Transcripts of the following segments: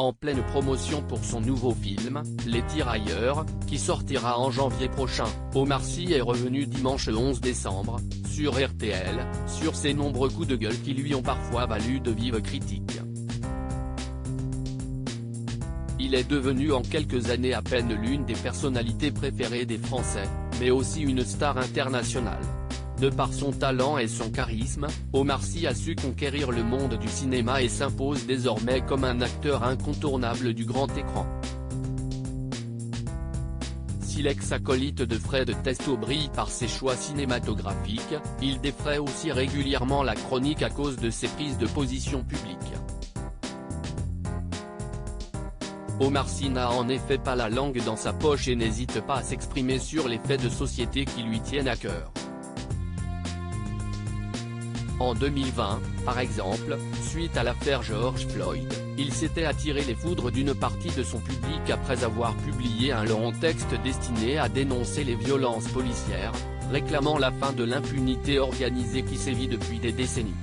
En pleine promotion pour son nouveau film, Les Tirailleurs, qui sortira en janvier prochain, Omar Sy est revenu dimanche 11 décembre, sur RTL, sur ses nombreux coups de gueule qui lui ont parfois valu de vives critiques. Il est devenu en quelques années à peine l'une des personnalités préférées des Français, mais aussi une star internationale. De par son talent et son charisme, Omar Sy a su conquérir le monde du cinéma et s'impose désormais comme un acteur incontournable du grand écran. Si l'ex-acolyte de Fred Testo brille par ses choix cinématographiques, il défraie aussi régulièrement la chronique à cause de ses prises de position publiques. Omar Sy n'a en effet pas la langue dans sa poche et n'hésite pas à s'exprimer sur les faits de société qui lui tiennent à cœur. En 2020, par exemple, suite à l'affaire George Floyd, il s'était attiré les foudres d'une partie de son public après avoir publié un long texte destiné à dénoncer les violences policières, réclamant la fin de l'impunité organisée qui sévit depuis des décennies.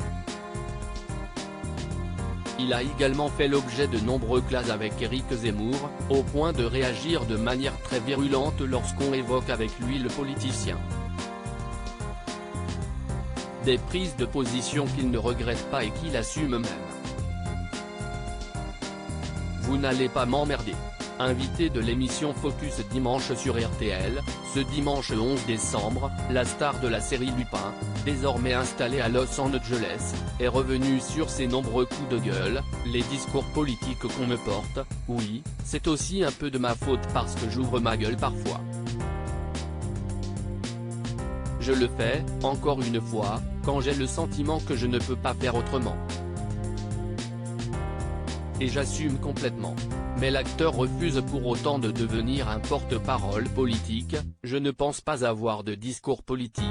Il a également fait l'objet de nombreux clashs avec Éric Zemmour, au point de réagir de manière très virulente lorsqu'on évoque avec lui le politicien. Des prises de position qu'il ne regrette pas et qu'il assume même. Vous n'allez pas m'emmerder. Invité de l'émission Focus dimanche sur RTL, ce dimanche 11 décembre, la star de la série Lupin, désormais installée à Los Angeles, est revenue sur ses nombreux coups de gueule, les discours politiques qu'on me porte, oui, c'est aussi un peu de ma faute parce que j'ouvre ma gueule parfois. Je le fais, encore une fois, quand j'ai le sentiment que je ne peux pas faire autrement. Et j'assume complètement. Mais l'acteur refuse pour autant de devenir un porte-parole politique. Je ne pense pas avoir de discours politique,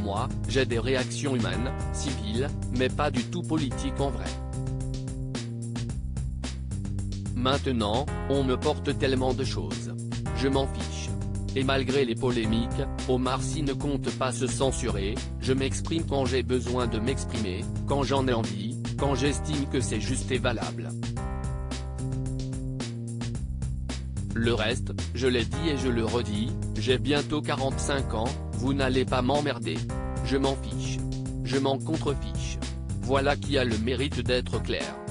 moi, j'ai des réactions humaines, civiles, mais pas du tout politiques en vrai. Maintenant, on me porte tellement de choses. Je m'en fiche. Et malgré les polémiques, Omar Sy ne compte pas se censurer, je m'exprime quand j'ai besoin de m'exprimer, quand j'en ai envie, quand j'estime que c'est juste et valable. Le reste, je l'ai dit et je le redis, j'ai bientôt 45 ans, vous n'allez pas m'emmerder. Je m'en fiche. Je m'en contrefiche. Voilà qui a le mérite d'être clair.